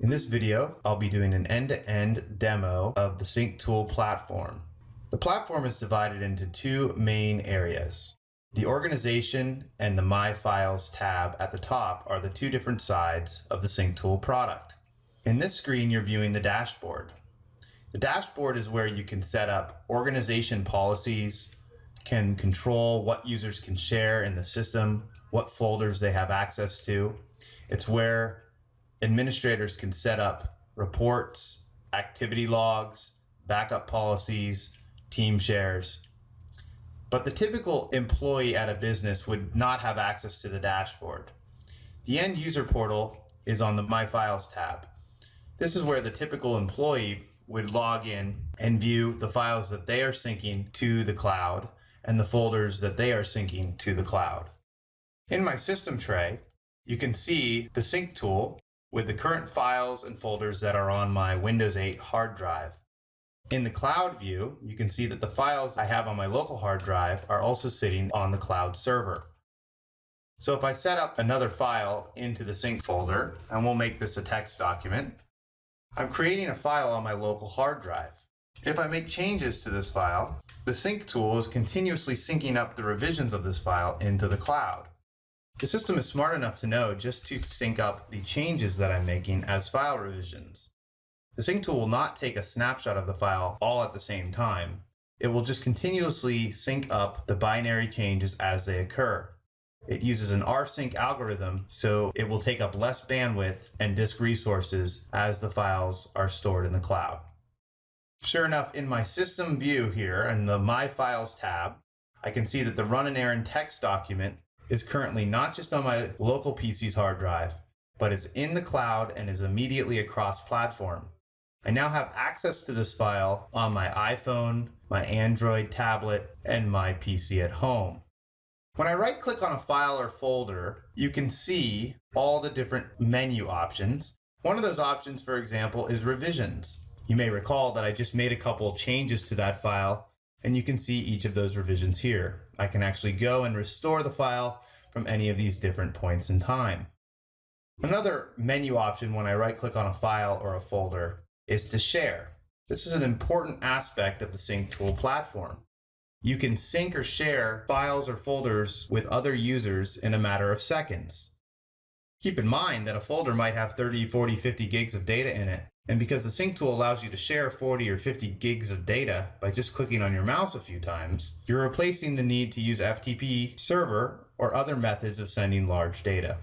In this video, I'll be doing an end-to-end demo of the Sync Tool platform. The platform is divided into two main areas. The Organization and the My Files tab at the top are the two different sides of the Sync Tool product. In this screen, you're viewing the dashboard. The dashboard is where you can set up organization policies, can control what users can share in the system, what folders they have access to. It's where administrators can set up reports, activity logs, backup policies, team shares. But the typical employee at a business would not have access to the dashboard. The end user portal is on the My Files tab. This is where the typical employee would log in and view the files that they are syncing to the cloud and the folders that they are syncing to the cloud. In my system tray, you can see the sync tool with the current files and folders that are on my Windows 8 hard drive. In the cloud view, you can see that the files I have on my local hard drive are also sitting on the cloud server. So if I set up another file into the sync folder, and we'll make this a text document, I'm creating a file on my local hard drive. If I make changes to this file, the sync tool is continuously syncing up the revisions of this file into the cloud. The system is smart enough to know just to sync up the changes that I'm making as file revisions. The sync tool will not take a snapshot of the file all at the same time. It will just continuously sync up the binary changes as they occur. It uses an rsync algorithm, so it will take up less bandwidth and disk resources as the files are stored in the cloud. Sure enough, in my system view here in the My Files tab, I can see that the run an errand text document is currently not just on my local PC's hard drive, but is in the cloud and is immediately across platform. I now have access to this file on my iPhone, my Android tablet, and my PC at home. When I right-click on a file or folder, you can see all the different menu options. One of those options, for example, is revisions. You may recall that I just made a couple changes to that file, and you can see each of those revisions here. I can actually go and restore the file from any of these different points in time. Another menu option when I right-click on a file or a folder is to share. This is an important aspect of the Sync Tool platform. You can sync or share files or folders with other users in a matter of seconds. Keep in mind that a folder might have 30, 40, 50 gigs of data in it. And because the Sync Tool allows you to share 40 or 50 gigs of data by just clicking on your mouse a few times, you're replacing the need to use FTP server or other methods of sending large data.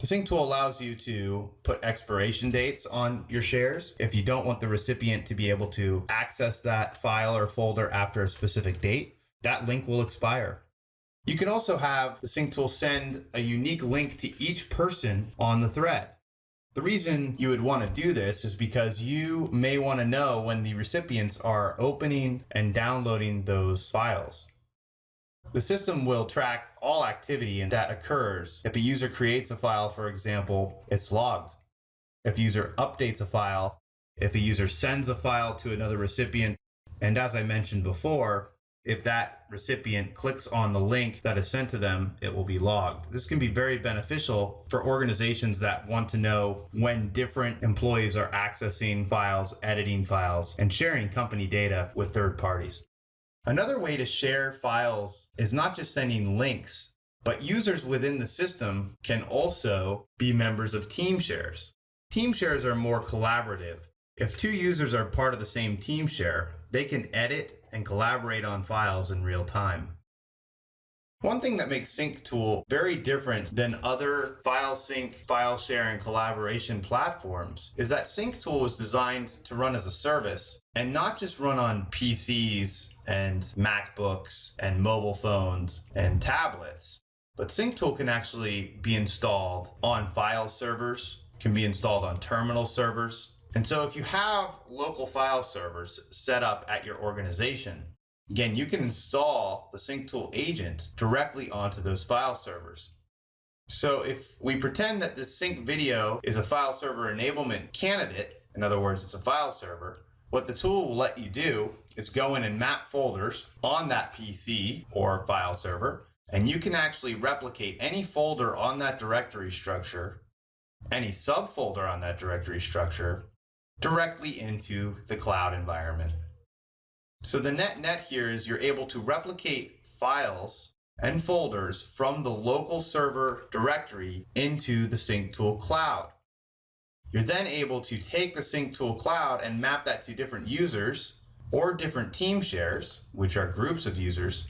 The Sync Tool allows you to put expiration dates on your shares. If you don't want the recipient to be able to access that file or folder after a specific date, that link will expire. You can also have the Sync Tool send a unique link to each person on the thread. The reason you would want to do this is because you may want to know when the recipients are opening and downloading those files. The system will track all activity that occurs. If a user creates a file, for example, it's logged. If a user updates a file, if a user sends a file to another recipient, and as I mentioned before, if that recipient clicks on the link that is sent to them, it will be logged. This can be very beneficial for organizations that want to know when different employees are accessing files, editing files, and sharing company data with third parties. Another way to share files is not just sending links, but users within the system can also be members of team shares. Team shares are more collaborative. If two users are part of the same team share, they can edit and collaborate on files in real time. One thing that makes Sync Tool very different than other file sync, file share, and collaboration platforms is that Sync Tool is designed to run as a service and not just run on PCs and MacBooks and mobile phones and tablets. But Sync Tool can actually be installed on file servers, can be installed on terminal servers. And so if you have local file servers set up at your organization, again, you can install the Sync Tool agent directly onto those file servers. So if we pretend that this sync video is a file server enablement candidate, in other words, it's a file server, what the tool will let you do is go in and map folders on that PC or file server, and you can actually replicate any folder on that directory structure any subfolder on that directory structure directly into the cloud environment. So the net here is you're able to replicate files and folders from the local server directory into the SyncTool cloud. You're then able to take the SyncTool cloud and map that to different users or different team shares, which are groups of users,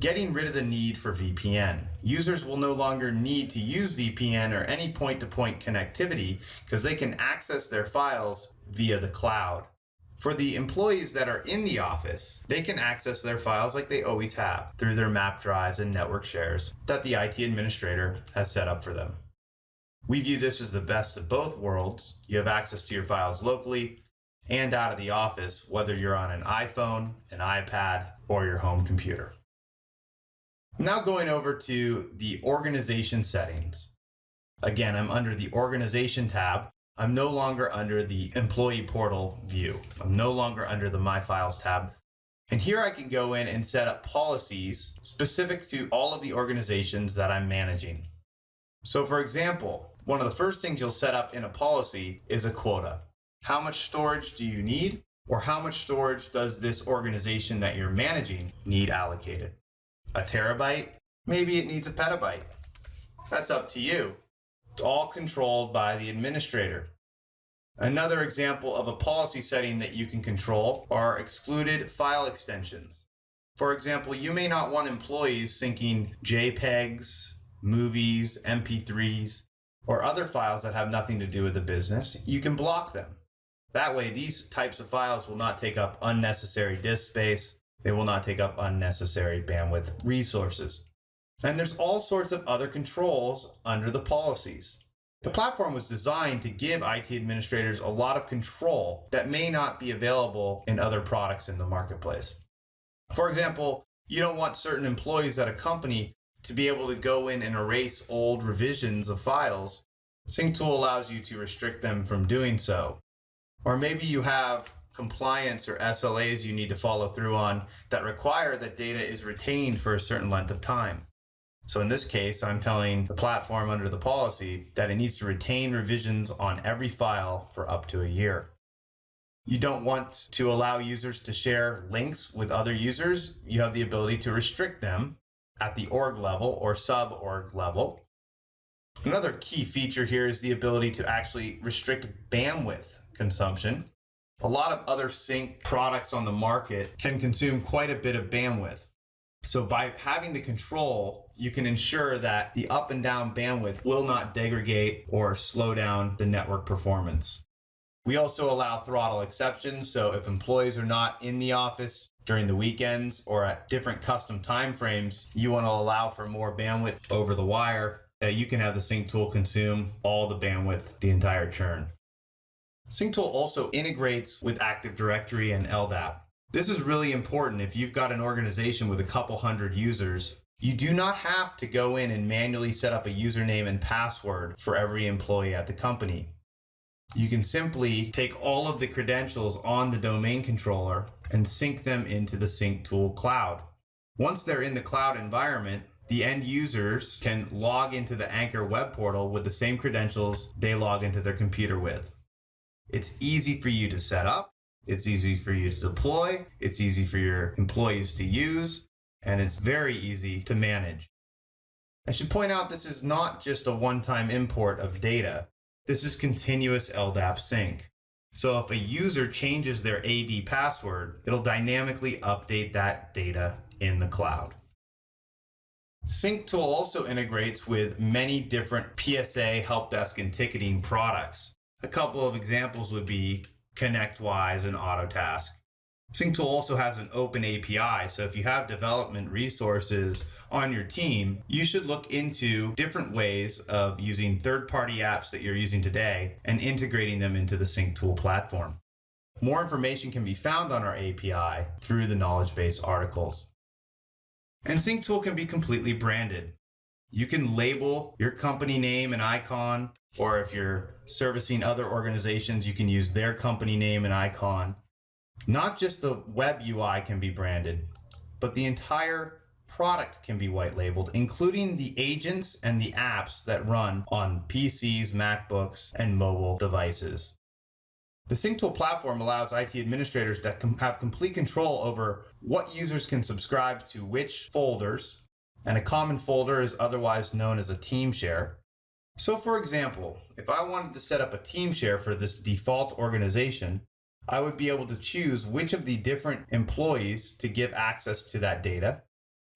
getting rid of the need for VPN. Users will no longer need to use VPN or any point-to-point connectivity because they can access their files via the cloud. For the employees that are in the office, they can access their files like they always have through their map drives and network shares that the IT administrator has set up for them. We view this as the best of both worlds. You have access to your files locally and out of the office, whether you're on an iPhone, an iPad, or your home computer. I'm now going over to the organization settings. Again, I'm under the organization tab. I'm no longer under the employee portal view. I'm no longer under the My Files tab. And here I can go in and set up policies specific to all of the organizations that I'm managing. So for example, one of the first things you'll set up in a policy is a quota. How much storage do you need? Or how much storage does this organization that you're managing need allocated? A terabyte? Maybe it needs a petabyte. That's up to you. It's all controlled by the administrator. Another example of a policy setting that you can control are excluded file extensions. For example, you may not want employees syncing JPEGs, movies, MP3s, or other files that have nothing to do with the business. You can block them. That way, these types of files will not take up unnecessary disk space. They will not take up unnecessary bandwidth resources. And there's all sorts of other controls under the policies. The platform was designed to give IT administrators a lot of control that may not be available in other products in the marketplace. For example, you don't want certain employees at a company to be able to go in and erase old revisions of files. SyncTool allows you to restrict them from doing so. Or maybe you have compliance or SLAs you need to follow through on that require that data is retained for a certain length of time. So in this case, I'm telling the platform under the policy that it needs to retain revisions on every file for up to a year. You don't want to allow users to share links with other users. You have the ability to restrict them at the org level or sub-org level. Another key feature here is the ability to actually restrict bandwidth consumption. A lot of other sync products on the market can consume quite a bit of bandwidth. So by having the control, you can ensure that the up and down bandwidth will not degrade or slow down the network performance. We also allow throttle exceptions. So if employees are not in the office during the weekends or at different custom timeframes, you want to allow for more bandwidth over the wire, you can have the SyncTool consume all the bandwidth, the entire churn. SyncTool also integrates with Active Directory and LDAP. This is really important if you've got an organization with a couple hundred users. You do not have to go in and manually set up a username and password for every employee at the company. You can simply take all of the credentials on the domain controller and sync them into the SyncTool cloud. Once they're in the cloud environment, the end users can log into the Anchor web portal with the same credentials they log into their computer with. It's easy for you to set up. It's easy for you to deploy. It's easy for your employees to use, and it's very easy to manage. I should point out this is not just a one-time import of data. This is continuous LDAP sync. So if a user changes their AD password, it'll dynamically update that data in the cloud. SyncTool also integrates with many different PSA, help desk, and ticketing products. A couple of examples would be ConnectWise and Autotask. SyncTool also has an open API, so if you have development resources on your team, you should look into different ways of using third-party apps that you're using today and integrating them into the SyncTool platform. More information can be found on our API through the knowledge base articles. And SyncTool can be completely branded. You can label your company name and icon, or if you're servicing other organizations, you can use their company name and icon. Not just the web UI can be branded, but the entire product can be white labeled, including the agents and the apps that run on PCs, MacBooks, and mobile devices. The SyncTool platform allows IT administrators to have complete control over what users can subscribe to which folders, and a common folder is otherwise known as a team share. So for example, if I wanted to set up a team share for this default organization, I would be able to choose which of the different employees to give access to that data.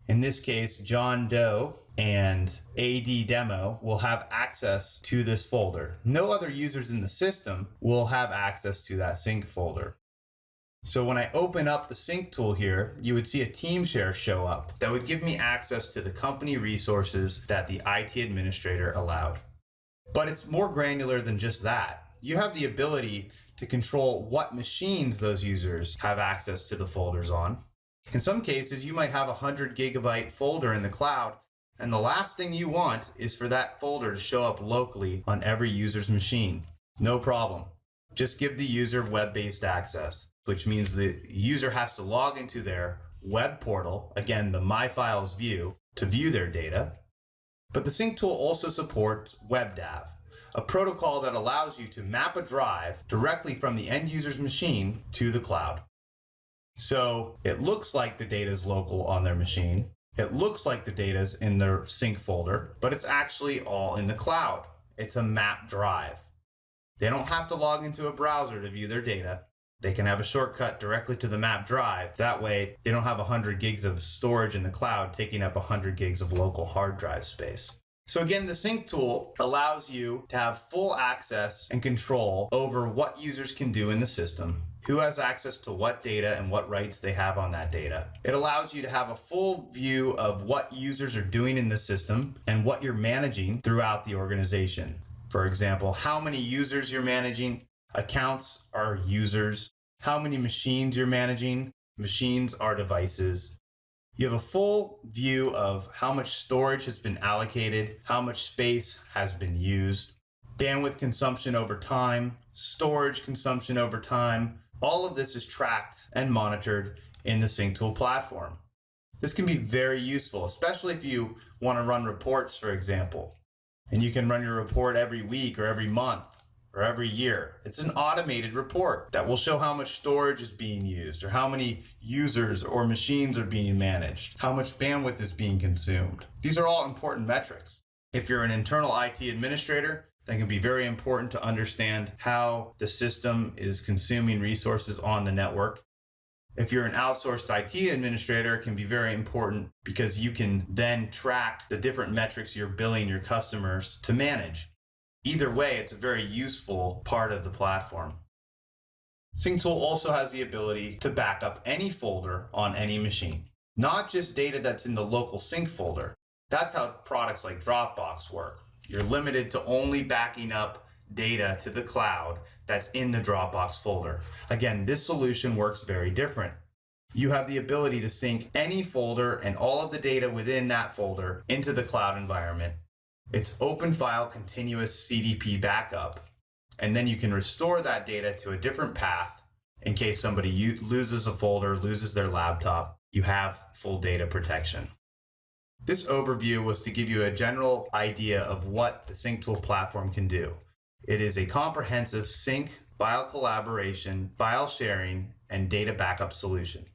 In this case, John Doe and AD Demo will have access to this folder. No other users in the system will have access to that sync folder. So when I open up the sync tool here, you would see a team share show up that would give me access to the company resources that the IT administrator allowed. But it's more granular than just that. You have the ability to control what machines those users have access to the folders on. In some cases, you might have a 100 gigabyte folder in the cloud, and the last thing you want is for that folder to show up locally on every user's machine. No problem. Just give the user web-based access, which means the user has to log into their web portal, again, the My Files view, to view their data. But the sync tool also supports WebDAV, a protocol that allows you to map a drive directly from the end user's machine to the cloud. So it looks like the data is local on their machine. It looks like the data is in their sync folder, but it's actually all in the cloud. It's a map drive. They don't have to log into a browser to view their data. They can have a shortcut directly to the map drive. That way, they don't have 100 gigs of storage in the cloud taking up 100 gigs of local hard drive space. So again, the sync tool allows you to have full access and control over what users can do in the system, who has access to what data and what rights they have on that data. It allows you to have a full view of what users are doing in the system and what you're managing throughout the organization. For example, how many users you're managing. Accounts are users. How many machines you're managing. Machines are devices. You have a full view of how much storage has been allocated, how much space has been used, bandwidth consumption over time, storage consumption over time. All of this is tracked and monitored in the SyncTool platform. This can be very useful, especially if you want to run reports, for example, and you can run your report every week or every month or every year. It's an automated report that will show how much storage is being used or how many users or machines are being managed, how much bandwidth is being consumed. These are all important metrics. If you're an internal IT administrator, that can be very important to understand how the system is consuming resources on the network. If you're an outsourced IT administrator, it can be very important because you can then track the different metrics you're billing your customers to manage. Either way, it's a very useful part of the platform. SyncTool also has the ability to back up any folder on any machine, not just data that's in the local sync folder. That's how products like Dropbox work. You're limited to only backing up data to the cloud that's in the Dropbox folder. Again, this solution works very different. You have the ability to sync any folder and all of the data within that folder into the cloud environment. It's open file continuous CDP backup, and then you can restore that data to a different path in case somebody loses a folder, loses their laptop. You have full data protection. This overview was to give you a general idea of what the SyncTool platform can do. It is a comprehensive sync, file collaboration, file sharing, and data backup solution.